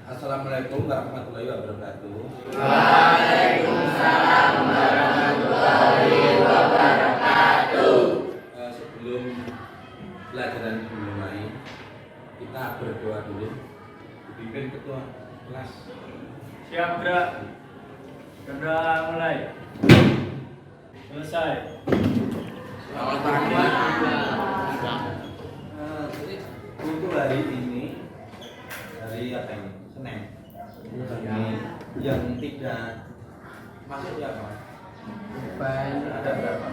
Assalamualaikum warahmatullahi wabarakatuh. Waalaikumsalam warahmatullahi wabarakatuh. Sebelum pelajaran dimulai, kita berdoa dulu. Dipimpin ketua kelas. Siap gerak. Berdoa mulai. Selesai. Selamat pagi. Untuk hari ini, hari apa ini? Senin. Ini yang tidak masuk ya Pak? Ada berapa?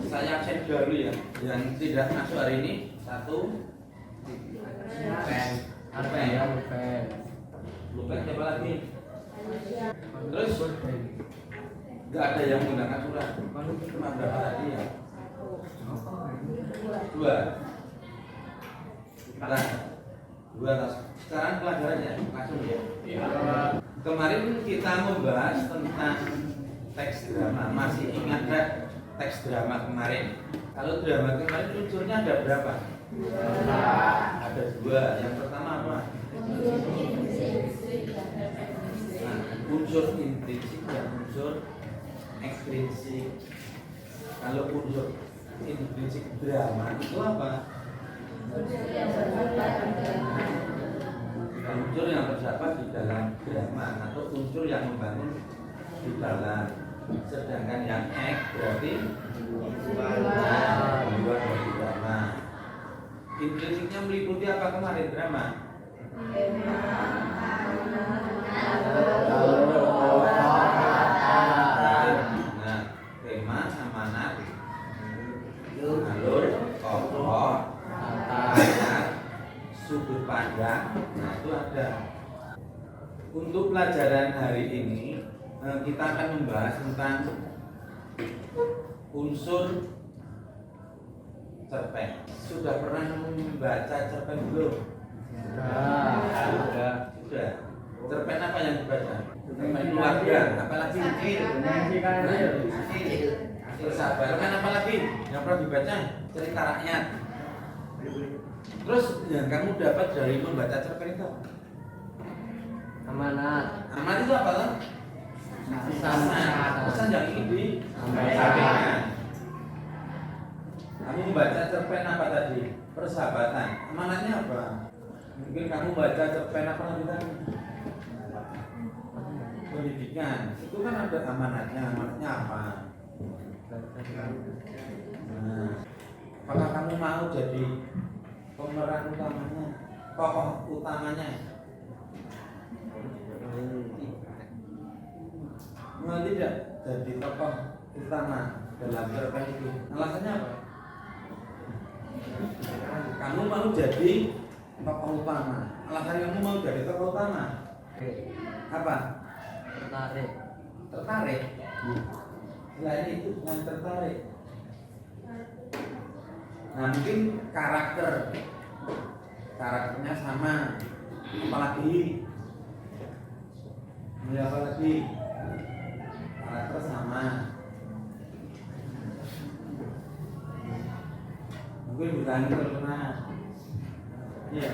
Saya absen dulu ya. Yang tidak masuk hari ini satu. Lupa siapa lagi? Terus nggak ada yang menggunakan surat. Cuma berapa tadi ya? Dua. Nah, dua. Sekarang pelajarannya langsung ya. Kemarin kita membahas tentang teks drama. Masih ingat nggak teks drama kemarin? Kalau drama kemarin unsurnya ada berapa? Ada dua. Yang pertama apa? Nah, unsur intrinsik dan unsur ekstrinsik. Kalau unsur intrinsik drama itu apa? Unsur yang terdapat di dalam drama atau unsur yang membangun di dalam. Sedangkan yang ek berarti luar dari drama. Intrinsiknya meliputi apa kemarin drama? Nah, tema, amanat, alur, tokoh, ayat, sudut pandang. Nah, itu ada. Untuk pelajaran hari ini kita akan membahas tentang unsur cerpen. Sudah pernah membaca cerpen belum? Sudah. Cerpen apa yang dibaca? Cerpen keluarga, apalagi persahabatan, apalagi yang pernah dibaca cerita rakyat. Terus yang kamu dapat dari membaca cerpen itu? Amanat. Amanat itu apa kan? Pesan yang ingin disampaikan. Kamu membaca cerpen apa tadi? Persahabatan. Amanatnya apa? Mungkin kamu baca cerpen apa nanti tadi? Pendidikan. Itu kan ada amanatnya. Amanatnya apa? Nah, apakah kamu mau jadi pemeran utamanya? Tokoh utamanya? Mau tidak jadi tokoh utama dalam cerpen itu? Alasannya apa? Kamu mau jadi tokoh utama. Alasan kamu mau jadi tokoh utama apa? Tertarik. Selain itu yang tertarik. Nah, mungkin karakternya sama. Apalagi karakter sama. Mungkin bukan terkenal. Iya.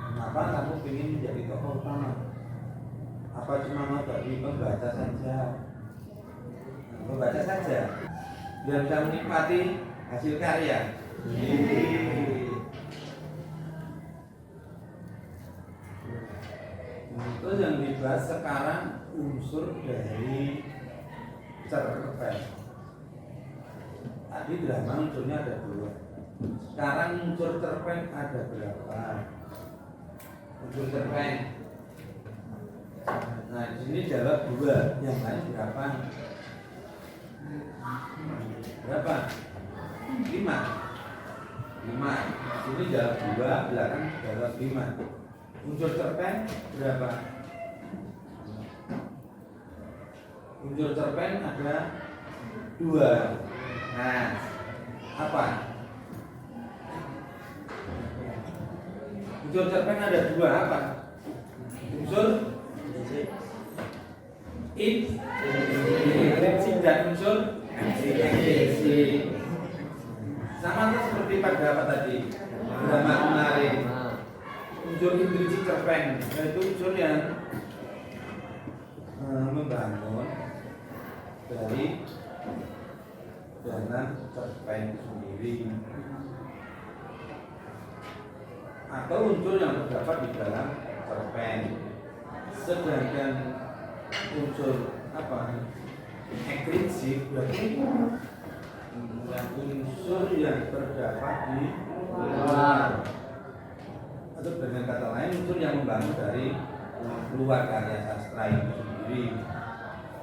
Kenapa kamu ingin menjadi tokoh utama? Apa cuma mau jadi pembaca saja? Membaca saja biar bisa menikmati hasil karya. Terus yang dibahas sekarang unsur dari cerpen. Tadi drama unsurnya ada dua. Sekarang unsur cerpen ada berapa? Unsur cerpen. Nah, di sini jawab dua, yang lain berapa? Berapa? 5. Di sini jawab 2, belakang jawab 5. Unsur cerpen berapa? Unsur cerpen ada 2. Nah, apa? Unsur cerpen ada 2 apa? Unsur intrinsik dan unsur ekstrinsik. Sama seperti pada apa tadi? Drama kemarin. Unsur intrinsik cerpen, yaitu unsur yang membangun dari dalam cerpen sendiri, atau unsur yang terdapat di dalam cerpen. Sedangkan unsur apa? Ekstrinsik berarti unsur yang terdapat di luar, atau dengan kata lain unsur yang membangun dari luar karya sastra itu sendiri.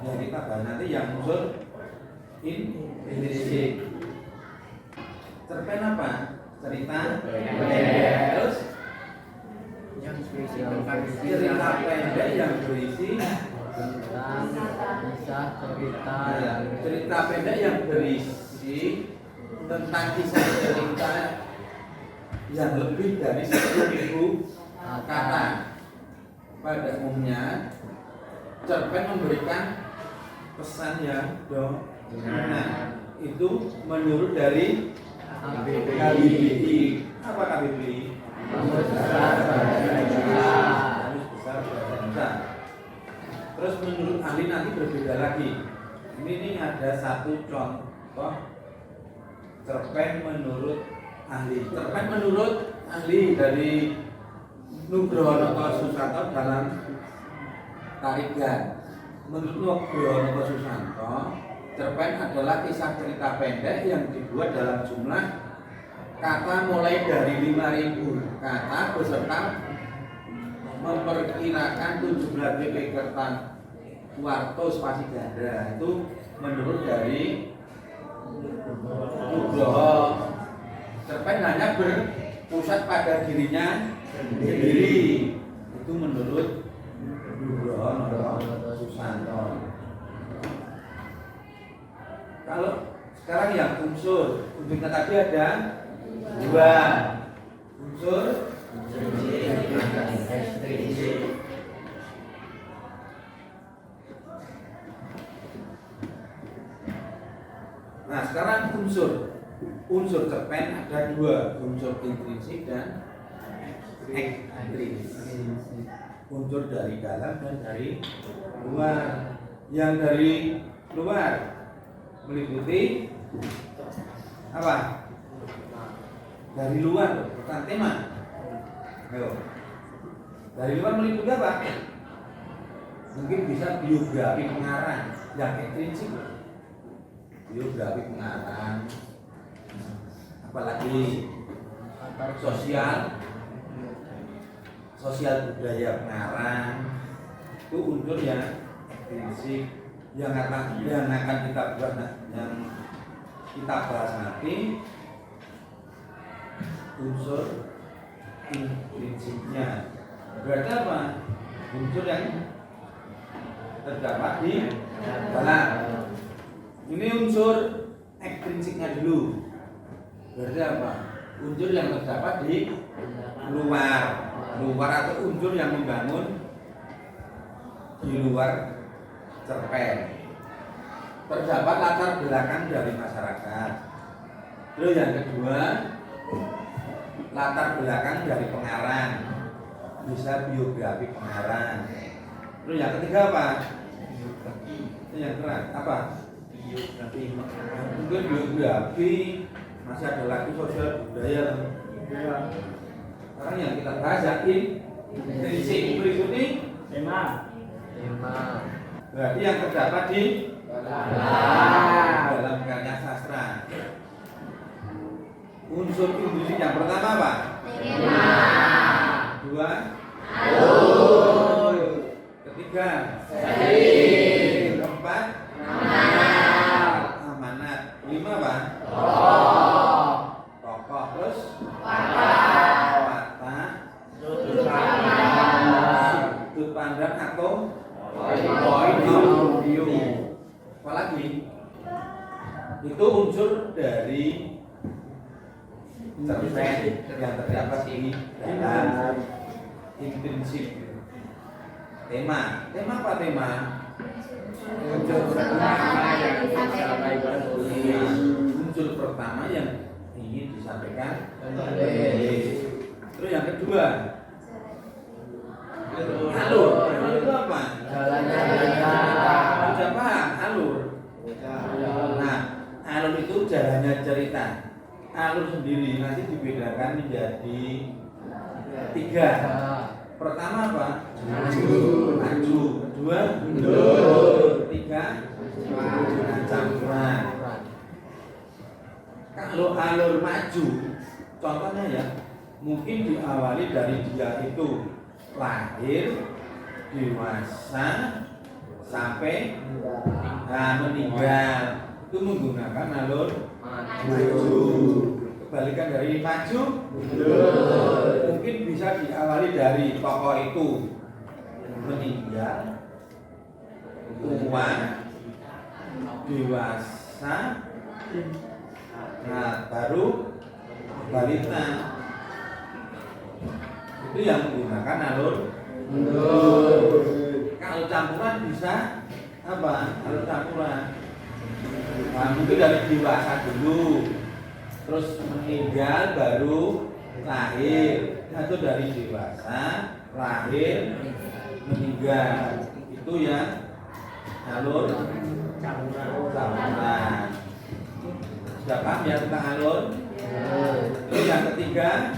Yang kita bahas nanti yang unsur intrinsik. Cerpen apa? Cerita pendek. Terus cerita pendek yang berisi tentang kisah cerita cerita pendek yang berisi tentang kisah cerita yang lebih dari 10.000 kata. Pada umumnya cerpen memberikan pesan yang dominan. Itu menurut dari KBBI. Apa KBBI? Kamus Besar Bahasa Indonesia. Kamus Besar Bahasa Indonesia. Terus menurut ahli nanti berbeda lagi. Ini ada satu contoh cerpen menurut ahli. Cerpen menurut ahli dari Nugroho Susanto dalam Tarigan. Menurut Nugroho Susanto, cerpen adalah kisah cerita pendek yang dibuat dalam jumlah kata mulai dari 5.000 kata beserta memperkirakan 17 pipiketan warto spasi ganda. Itu menurut dari Nugroho. Cerpen hanya berpusat pada dirinya sendiri. Itu menurut Nugroho Susanto. Kalau sekarang yang unsur unsurnya tadi ada 2 unsur ekstrinsik. Nah sekarang unsur cerpen ada 2, unsur intrinsik dan ekstrinsik. Unsur dari dalam dan dari luar. Yang dari luar meliputi apa? Dari luar bukan tema. Ayo. Dari luar meliputi apa? Mungkin bisa biografi pengarang yang ekstrinsik. Biografi pengarang. Apalagi sosial budaya pengarang. Itu unsur yang ekstrinsik yang akan kita bahas nanti. Unsur intrinsiknya berarti apa? Unsur yang terdapat di dalam. Ini unsur ekstrinsiknya dulu. Berarti apa? Unsur yang terdapat di luar atau unsur yang membangun di luar cerpen. Terdapat latar belakang dari masyarakat. Terus yang kedua, latar belakang dari pengarang, bisa biografi pengarang. Terus yang ketiga apa? Itu yang keren apa? Biografi pengarang. Mungkin biografi, masih ada lagi sosial budaya. Sekarang yang kita bahas intrinsik. Berikutnya tema. Berarti yang terdapat di dalam karya sastra. Unsur intrinsik yang pertama apa? Tema. 2 alur. Ketiga seri. 4 amanat. 5 apa? Tokoh. Terus watak. Sudut pandang atau point of view. Apalagi itu unsur dari cerpen yang terdapat di dalam intrinsik. Tema apa tema? Unsur pertama yang ingin disampaikan Penulis. Terus yang kedua, alur. Alur itu apa? Jalannya cerita. Sudah paham alur. Nah, alur itu jalannya cerita. Alur sendiri nanti dibedakan menjadi 3. Pertama apa? Maju. Kedua, mundur. 3, campuran. Kalau alur maju, contohnya ya, mungkin diawali dari dia itu lahir, dewasa, sampai meninggal. Itu menggunakan alur maju. Kebalikan dari maju, mungkin bisa diawali dari tokoh itu meninggal, tua, dewasa, nah baru balita. Itu yang menggunakan alur mundur. Kalau campuran bisa apa? Alur campuran. Nah, mungkin dari dewasa dulu, terus meninggal baru lahir. Atau dari dewasa, lahir, meninggal. Itu yang alur campuran. Sudah paham ya tentang alur? Terus yang ketiga,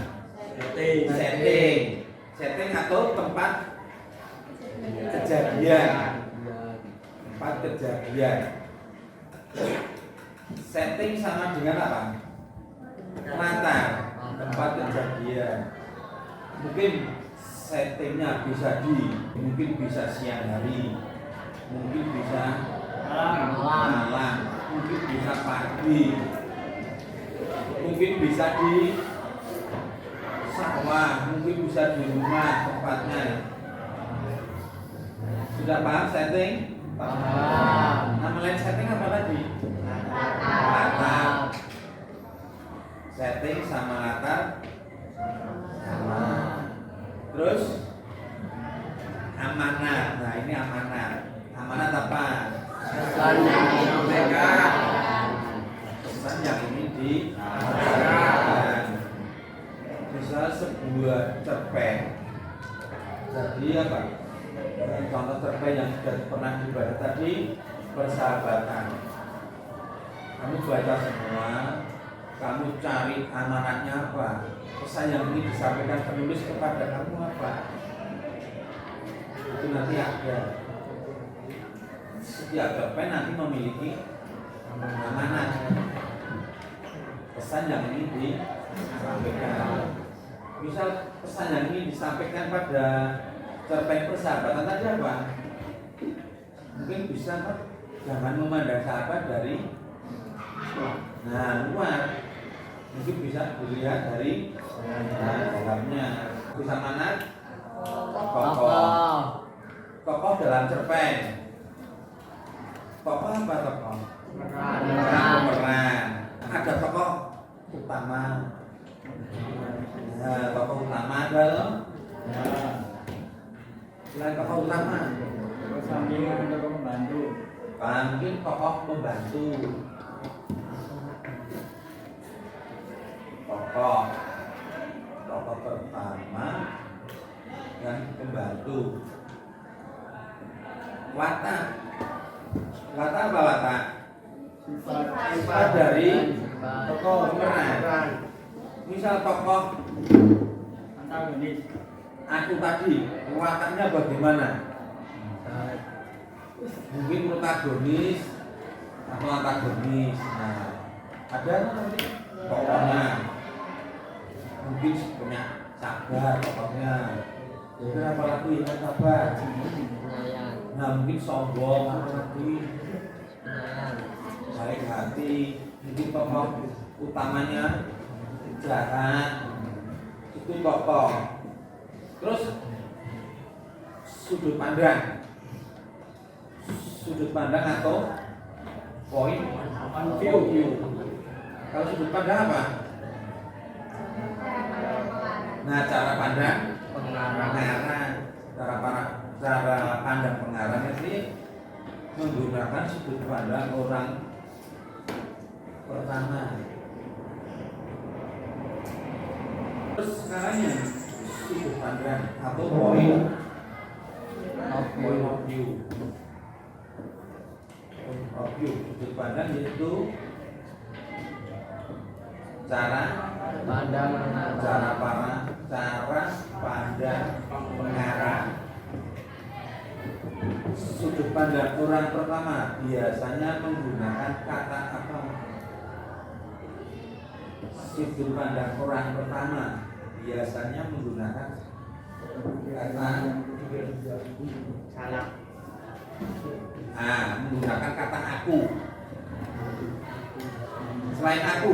setting atau tempat kejadian. Tempat kejadian. Setting sama dengan apa? Latar, tempat kejadian. Mungkin settingnya bisa mungkin bisa siang hari, mungkin bisa malam, mungkin bisa pagi, mungkin bisa di sawah, mungkin bisa di rumah tempatnya. Sudah paham setting? Paham. Nama lain setting apa tadi? Latar. Setting sama latar sama. Terus amanat. Nah ini amanat. Amanat apa? Pesan yang disampaikan. Pesan yang ini disampaikan. Misal sebuah cerpen. Jadi apa? Contoh cerpen yang sudah pernah dibaca tadi, persahabatan. Kamu baca semua, kamu cari amanatnya apa? Pesan yang ini disampaikan penulis kepada kamu apa? Itu nanti ada. Setiap cerpen nanti memiliki amanat. Pesan yang ini disampaikan. Misal pesan yang ini disampaikan pada cerpen persahabatan tadi apa? Mungkin bisa kan? Jangan memandang sahabat dari luar. Mungkin bisa dilihat dari dalamnya. Bisa mana? Tokoh dalam cerpen. Tokoh apa tokoh? Pemeran. Ada tokoh utama. Tokoh utama adalah selain tokoh utama, sampingan tokoh pembantu. mungkin tokoh pembantu. Tokoh pertama dan pembantu. Watak apa watak? Sifat dari tokoh pemeran. Misal tokoh Antagonis. aku tadi, wataknya bagaimana? Mungkin protagonis atau antagonis. Nah, ada nanti tokohnya. Mungkin punya sabar tokohnya. Mungkin apalagi yang sabar. Nah, mungkin sombong apalagi. Baik hati. Mungkin tokoh utamanya jahat. Itu tokoh. Terus sudut pandang atau point of view. Kalau sudut pandang apa? Nah, cara pandang pengarang, cara pandang pengarang ini menggunakan sudut pandang orang pertama. Terus sekarang yang sudut pandang atau point of view. Sudut pandang yaitu cara Pandang pandang pengarang. Sudut pandang orang pertama biasanya menggunakan kata apa? Sudut pandang orang pertama biasanya menggunakan kata salah. Menggunakan kata aku. Selain aku,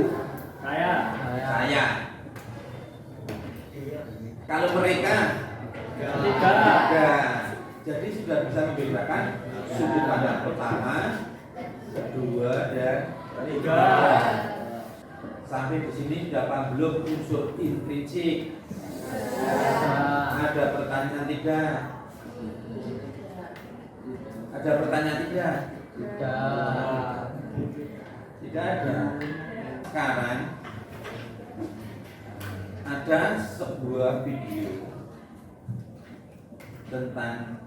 Saya. saya. Kalau mereka Tiga. jadi sudah bisa membedakan sudut pandang pertama, kedua, dan Tiga. Sampai di sini dapat belum unsur intrinsik. Ada pertanyaan tidak? Ada pertanyaan tidak? Tidak ada. Sekarang ada sebuah video tentang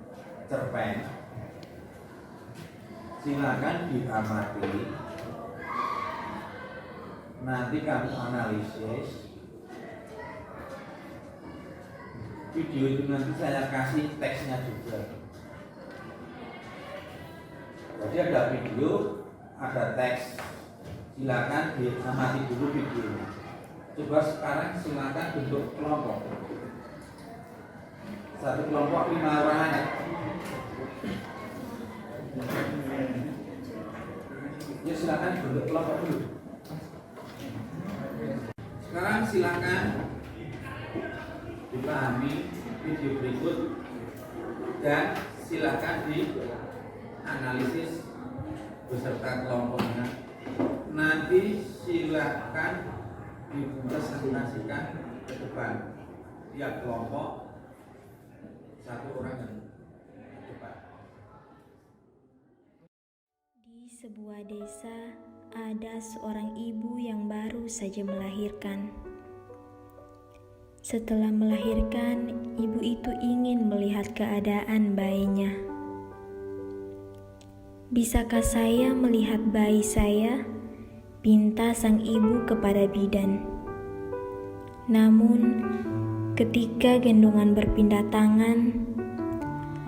cerpen. Silakan diamati. Nanti kamu analisis. Video itu nanti saya kasih teksnya juga. Jadi ada video, ada teks. Silakan diamati dulu videonya. Coba sekarang silakan bentuk kelompok. Satu kelompok 5 orang aja. Ya silakan bentuk kelompok dulu. Sekarang silakan dipahami video berikut dan silakan dianalisis beserta kelompoknya. Nanti silakan dipresentasikan ke depan tiap kelompok satu orang yang ke depan. Di sebuah desa ada seorang ibu yang baru saja melahirkan. Setelah melahirkan, ibu itu ingin melihat keadaan bayinya. "Bisakah saya melihat bayi saya?" pinta sang ibu kepada bidan. Namun, ketika gendongan berpindah tangan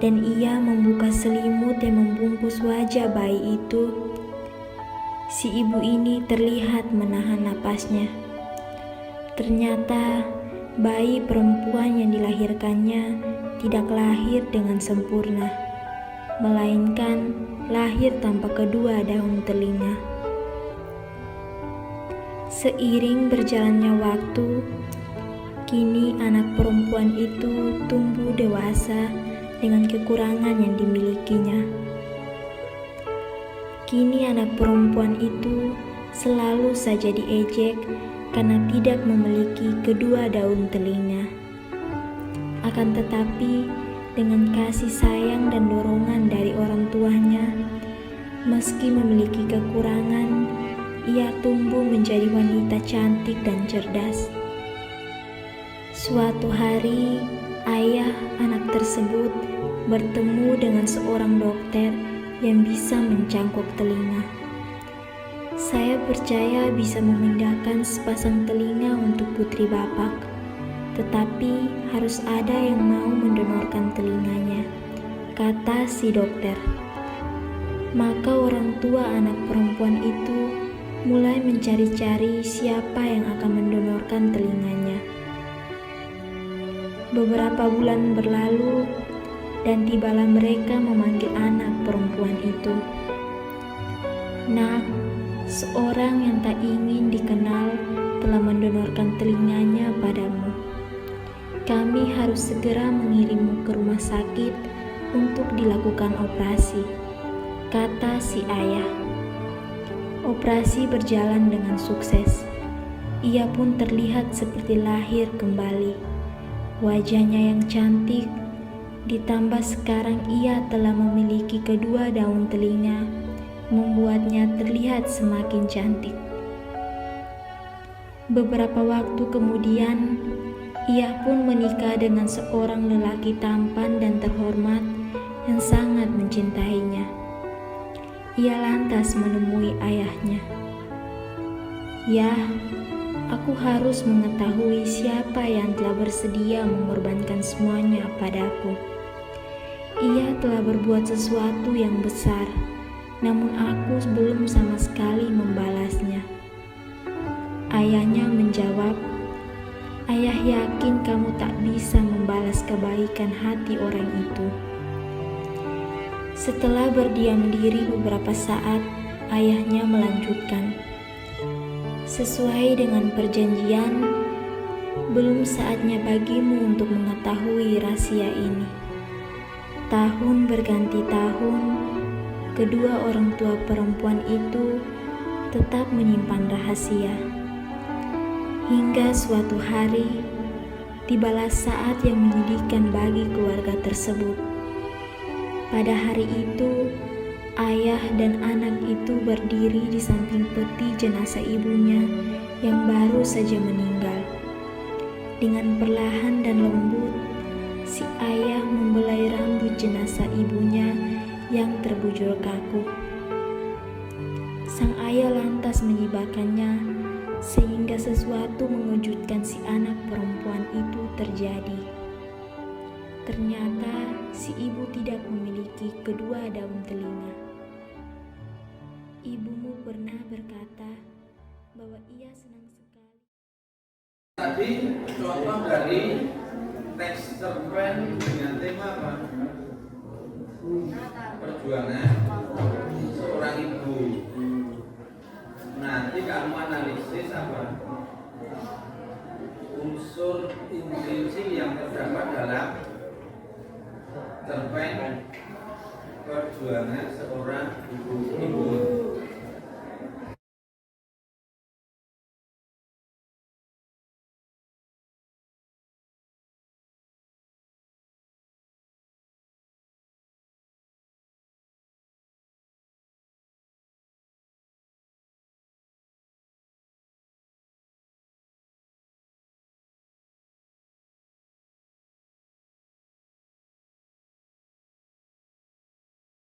dan ia membuka selimut yang membungkus wajah bayi itu, si ibu ini terlihat menahan napasnya. Ternyata bayi perempuan yang dilahirkannya tidak lahir dengan sempurna, melainkan lahir tanpa kedua daun telinga. Seiring berjalannya waktu, kini anak perempuan itu tumbuh dewasa dengan kekurangan yang dimilikinya. Kini anak perempuan itu selalu saja diejek karena tidak memiliki kedua daun telinga. Akan tetapi, dengan kasih sayang dan dorongan dari orang tuanya, meski memiliki kekurangan, ia tumbuh menjadi wanita cantik dan cerdas. Suatu hari, ayah anak tersebut bertemu dengan seorang dokter yang bisa mencangkok telinga. "Saya percaya bisa memindahkan sepasang telinga untuk putri Bapak, tetapi harus ada yang mau mendonorkan telinganya," kata si dokter. Maka orang tua anak perempuan itu mulai mencari-cari siapa yang akan mendonorkan telinganya. Beberapa bulan berlalu dan tibalah mereka memanggil anak perempuan itu. "Nak, seorang yang tak ingin dikenal telah mendonorkan telinganya padamu. Kami harus segera mengirimmu ke rumah sakit untuk dilakukan operasi," kata si ayah. Operasi berjalan dengan sukses. Ia pun terlihat seperti lahir kembali. Wajahnya yang cantik, ditambah sekarang ia telah memiliki kedua daun telinga, membuatnya terlihat semakin cantik. Beberapa waktu kemudian, Ia pun menikah dengan seorang lelaki tampan dan terhormat yang sangat mencintainya. Ia lantas menemui ayahnya. "Ya, aku harus mengetahui siapa yang telah bersedia mengorbankan semuanya padaku. Ia telah berbuat sesuatu yang besar, namun aku belum sama sekali membalasnya." Ayahnya menjawab, "Ayah yakin kamu tak bisa membalas kebaikan hati orang itu." Setelah berdiam diri beberapa saat, ayahnya melanjutkan, "Sesuai dengan perjanjian, belum saatnya bagimu untuk mengetahui rahasia ini." Tahun berganti tahun, kedua orang tua perempuan itu tetap menyimpan rahasia. Hingga suatu hari, tibalah saat yang menyedihkan bagi keluarga tersebut. Pada hari itu, ayah dan anak itu berdiri di samping peti jenazah ibunya yang baru saja meninggal. Dengan perlahan dan lembut, si ayah membelai rambut jenazah ibunya yang terbujur kaku. Sang ayah lantas menyibakannya, sehingga sesuatu mengejutkan si anak perempuan itu terjadi. Ternyata si ibu tidak memiliki kedua daun telinga. Ibumu pernah berkata bahwa ia senang sekali. Tadi contoh dari teks cerpen dengan tema apa? Perjuangan seorang ibu. Nanti kamu analisis apa? Unsur intrinsik yang terdapat dalam cerpen perjuangan seorang ibu.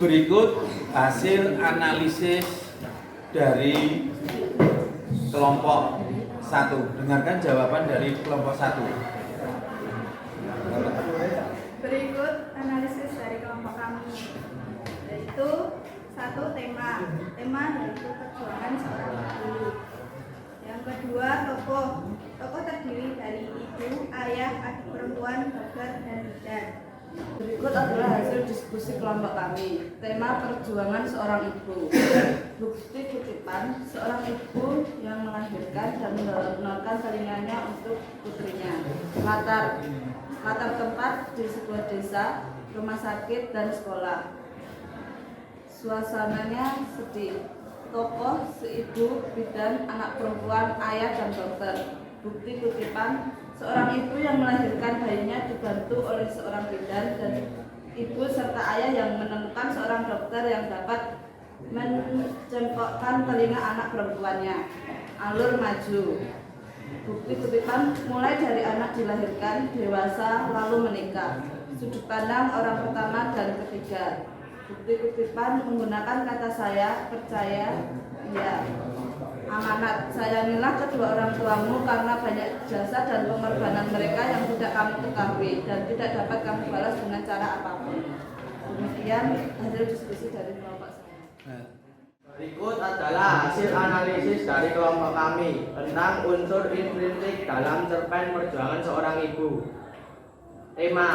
Berikut hasil analisis dari kelompok 1. Dengarkan jawaban dari kelompok 1. Berikut analisis dari kelompok kami, yaitu 1. Tema yaitu perjuangan seorang ibu. Yang kedua, tokoh terdiri dari ibu, ayah, adik perempuan, dokter, dan bidan. Berikut adalah hasil diskusi kelompok kami. Tema perjuangan seorang ibu. Bukti kutipan seorang ibu yang melahirkan dan mendonorkan telinganya untuk putrinya. Latar tempat di sebuah desa, rumah sakit, dan sekolah. Suasananya sedih. Tokoh seibu, bidan, anak perempuan, ayah, dan dokter. Bukti kutipan seorang ibu yang melahirkan bayinya dibantu oleh seorang bidan dan ibu serta ayah yang menemukan seorang dokter yang dapat mencengkokkan telinga anak perempuannya. Alur maju. Bukti kutipan mulai dari anak dilahirkan, dewasa, lalu menikah. Sudut pandang orang pertama dan ketiga. Bukti kutipan menggunakan kata saya, percaya, ya. Amanat, sayangilah kedua orang tuamu karena banyak jasa dan pengorbanan mereka yang tidak kamu ketahui dan tidak dapat kamu balas dengan cara apapun. Demikian hasil diskusi dari kelompok saya. Berikut adalah hasil analisis dari kelompok kami tentang unsur intrinsik dalam cerpen perjuangan seorang ibu. Tema: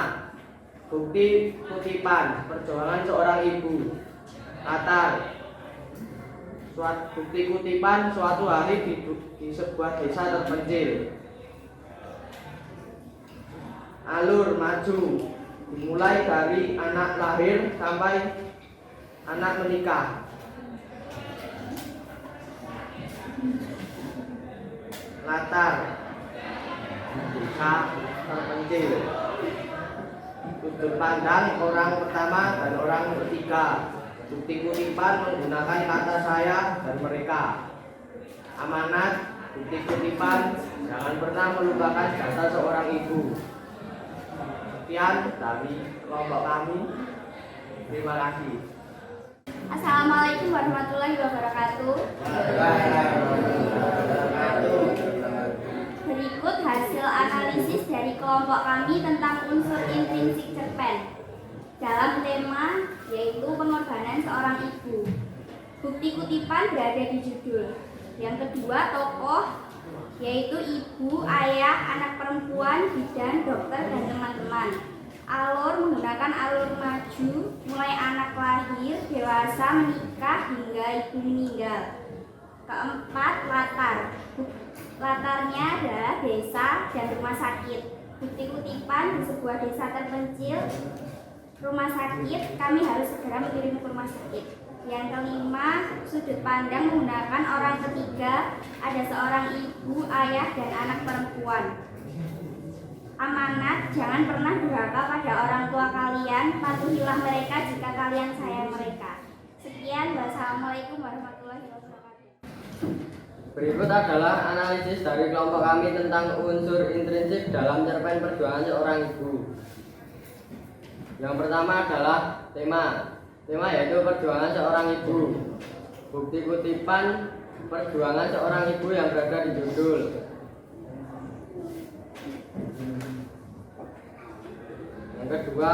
bukti kutipan perjuangan seorang ibu. Latar: bukti kutipan suatu hari di sebuah desa terpencil. Alur maju dimulai dari anak lahir sampai anak menikah. Latar: desa terpencil. Sudut pandang orang pertama dan orang ketiga. Bukti kutipan menggunakan kata saya dan mereka. Amanat, bukti kutipan, jangan pernah melupakan jasa seorang ibu. Sekian dari kelompok kami. Terima kasih. Assalamualaikum warahmatullahi wabarakatuh. Berikut hasil analisis dari kelompok kami tentang unsur intrinsik cerpen dalam tema yaitu pengorbanan seorang ibu. Bukti kutipan berada di judul. Yang kedua, tokoh yaitu ibu, ayah, anak perempuan, bidan, dokter, dan teman-teman. Alur menggunakan alur maju, mulai anak lahir, dewasa, menikah, hingga ibu meninggal. Keempat, latar. Latarnya adalah desa dan rumah sakit. Bukti kutipan di sebuah desa terpencil, rumah sakit, kami harus segera mengirim ke rumah sakit. Yang kelima, sudut pandang menggunakan orang ketiga, ada seorang ibu, ayah, dan anak perempuan. Amanat, jangan pernah durhaka pada orang tua kalian, patuhilah mereka jika kalian sayang mereka. Sekian, wassalamualaikum warahmatullahi wabarakatuh. Berikut adalah analisis dari kelompok kami tentang unsur intrinsik dalam cerpen perjuangan seorang ibu. Yang pertama adalah tema. Tema yaitu perjuangan seorang ibu. Bukti kutipan perjuangan seorang ibu yang berada di judul. Yang kedua,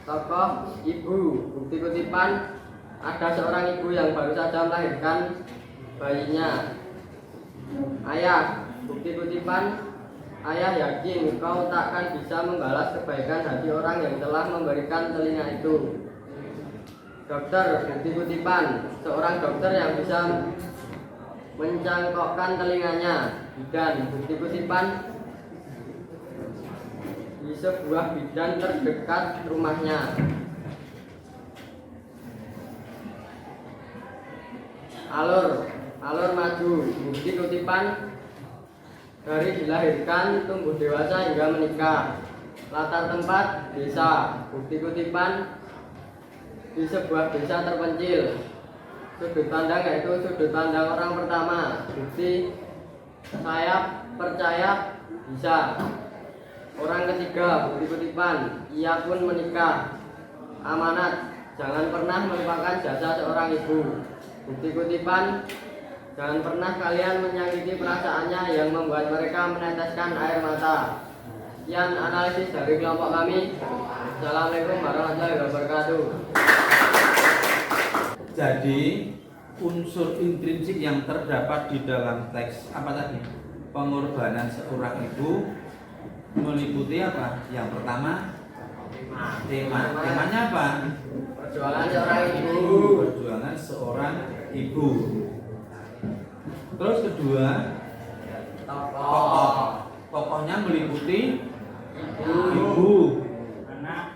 tokoh ibu. Bukti kutipan ada seorang ibu yang baru saja melahirkan bayinya. Ayah. Bukti kutipan ayah yakin kau takkan bisa membalas kebaikan hati orang yang telah memberikan telinga itu. Dokter. Bukti kutipan seorang dokter yang bisa mencangkokkan telinganya. Bidan. Bukti kutipan di sebuah bidan terdekat rumahnya. Alur maju. Bukti kutipan dari dilahirkan, tumbuh dewasa hingga menikah. Latar tempat desa. Bukti kutipan di sebuah desa terpencil. Sudut pandang yaitu sudut pandang orang pertama. Bukti saya percaya bisa. Orang ketiga, bukti kutipan, ia pun menikah. Amanat, jangan pernah melupakan jasa seorang ibu. Bukti kutipan, jangan pernah kalian menyakiti perasaannya yang membuat mereka meneteskan air mata. Sekian analisis dari kelompok kami. Assalamualaikum warahmatullahi wabarakatuh. Jadi unsur intrinsik yang terdapat di dalam teks apa tadi? Pengorbanan seorang ibu meliputi apa? Yang pertama tema. Temanya apa? Perjuangan seorang ibu. Perjuangan seorang ibu. Terus kedua, tokoh. Tokohnya meliputi ibu,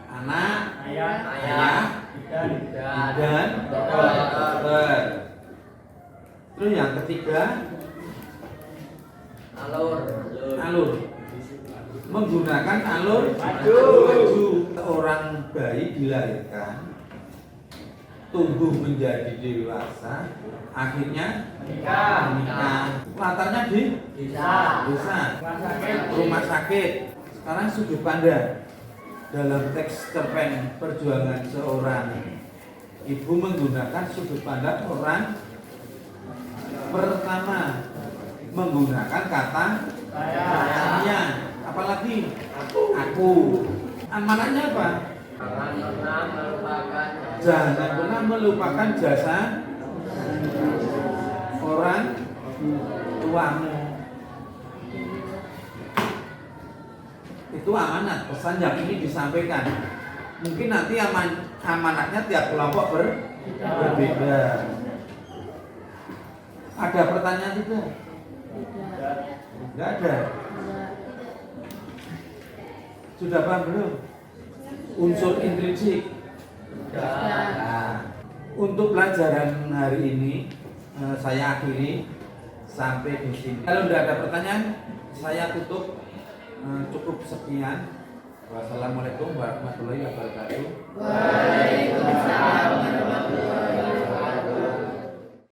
anak, ayah, dan dokter. Terus yang ketiga, alur. Menggunakan alur maju. Seorang bayi dilahirkan, tumbuh menjadi dewasa, akhirnya menikah. Latarnya di desa, rumah sakit. Sekarang sudut pandang dalam teks cerpen perjuangan seorang ibu menggunakan sudut pandang orang pertama, menggunakan kata saya. Apalagi aku. Amanatnya apa? Jangan pernah melupakan jasa orang tuamu. Itu amanat, pesan yang ini disampaikan. Mungkin nanti amanatnya tiap kelompok berbeda. Ada pertanyaan tidak? Tidak ada. Sudah paham belum? Unsur intrinsik. Nah, untuk pelajaran hari ini saya akhiri sampai di sini. Kalau tidak ada pertanyaan, saya tutup. Cukup sekian. Wassalamualaikum warahmatullahi wabarakatuh. Waalaikumsalam warahmatullahi wabarakatuh.